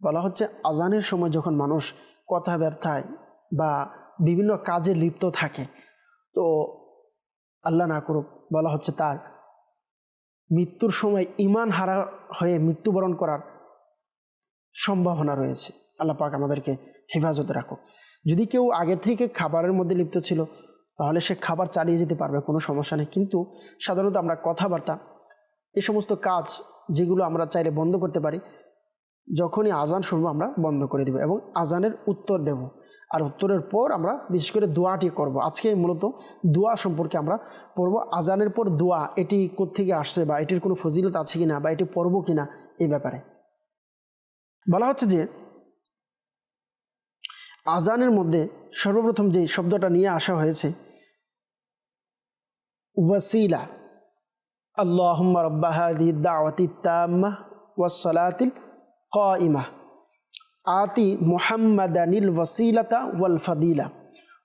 বলা হচ্ছে আজানের সময় যখন মানুষ কথা ব্যর্থায় বা বিভিন্ন কাজে লিপ্ত থাকে, তো আল্লাহ না করুক, বলা হচ্ছে তার মৃত্যুর সময় ঈমান হারা হয়ে মৃত্যুবরণ করার সম্ভাবনা রয়েছে। আল্লাহ পাক আমাদেরকে হেফাজতে রাখুক। যদি কেউ আগের থেকে খাবারের মধ্যে লিপ্ত ছিল, তাহলে সে খাবার চালিয়ে যেতে পারবে, কোনো সমস্যা নেই। কিন্তু সাধারণত আমরা কথাবার্তা, এই সমস্ত কাজ যেগুলো আমরা চাইলে বন্ধ করতে পারি, যখনই আজান শুনবো আমরা বন্ধ করে দেব এবং আজানের উত্তর দেব। আর উত্তরের পর আমরা বিশেষ করে দোয়াটি করব। আজকে মূলত দোয়া সম্পর্কে আমরা পড়ব। আজানের পর দোয়া, এটি কোত্থেকে আসছে বা এটির কোনো ফজিলত আছে কিনা বা এটি পড়ব কিনা, এই ব্যাপারে বলা হচ্ছে যে আজানের মধ্যে সর্বপ্রথম যে শব্দটা নিয়ে আসা হয়েছে ওয়াসিলা, আল্লাহুম্মা রাব্বা হাযিহি দাওয়াতিত তাম্মাহ ওয়াস সালাতিল কাইমাহ আতি মুহাম্মাদানিল ওয়াসিলাতা ওয়াল ফাদিলা।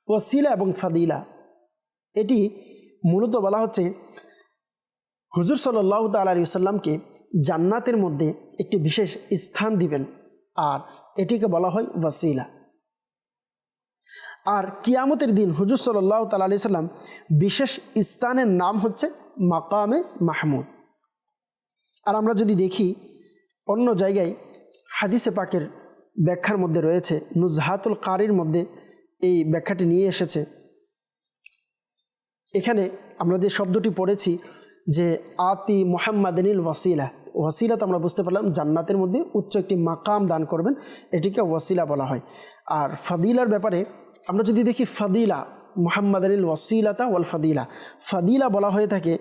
ওয়াসিলা এবং ফাদিলা, এটি মূলত বলা হচ্ছে হুজুর সাল্লাল্লাহু তাআলা আলাইহি ওয়াসাল্লামকে জান্নাতের মধ্যে একটি বিশেষ স্থান দিবেন, আর এটিকে বলা হয় ওয়াসিলা। আর কিয়ামতের দিন হুজুর সাল্লাল্লাহু তাআলা আলাইহি ওয়াসাল্লাম বিশেষ স্থানের নাম হচ্ছে মাকামে মাহমুদ। আর আমরা যদি দেখি অন্য জায়গায় হাদিসে পাকের ব্যাখ্যার মধ্যে রয়েছে, নুজহাতুল কারির মধ্যে এই ব্যাখ্যাটি নিয়ে এসেছে। এখানে আমরা যে শব্দটি পড়েছি যে আতি মুহাম্মাদানিল ওয়াসিলা, ওয়াসিলা তো আমরা বুঝতে পারলাম জান্নাতের মধ্যে উচ্চ একটি মাকাম দান করবেন, এটিকে ওয়াসিলা বলা হয়। আর ফাদিলার ব্যাপারে আমরা যদি দেখি, ফাদিলা মুহাম্মাদানিল ওয়াসিলাতা ওয়াল ফাদিলা, ফাদিলা বলা হয়ে থাকে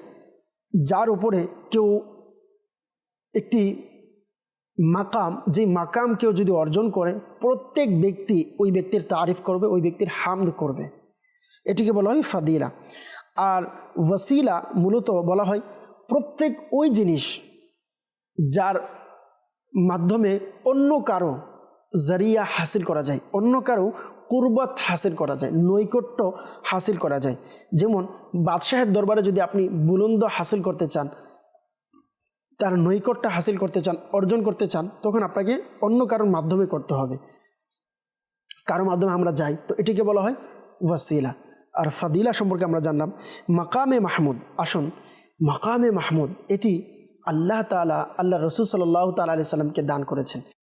যার উপরে কেউ একটি মাকাম, যে মাকাম কেউ যদি অর্জন করে, প্রত্যেক ব্যক্তি ওই ব্যক্তির তারিফ করবে, ওই ব্যক্তির হামদ করবে, এটিকে বলা হয় ফাদিলা। আর ওয়াসিলা মূলত বলা হয় প্রত্যেক ওই জিনিস যার মাধ্যমে অন্য কারো জারিয়া হাসিল করা যায়, অন্য কারো কুরবাত হাসিল করা যায়, নৈকট্য হাসিল করা যায়। যেমন বাদশাহের দরবারে যদি আপনি বুলন্দ হাসিল করতে চান, তার নৈকট্য হাসিল করতে চান, অর্জন করতে চান, তখন আপনাকে অন্য কারোর মাধ্যমে করতে হবে, কারোর মাধ্যমে আমরা যাই, তো এটিকে বলা হয় ওয়াসিলা। আর ফাদিলা সম্পর্কে আমরা জানলাম। মাকামে মাহমুদ, আসুন মাকামে মাহমুদ এটি আল্লাহ তাআলা আল্লাহ রাসূল সাল্লাল্লাহু তাআলা আলাইহি সাল্লামকে দান করেছেন।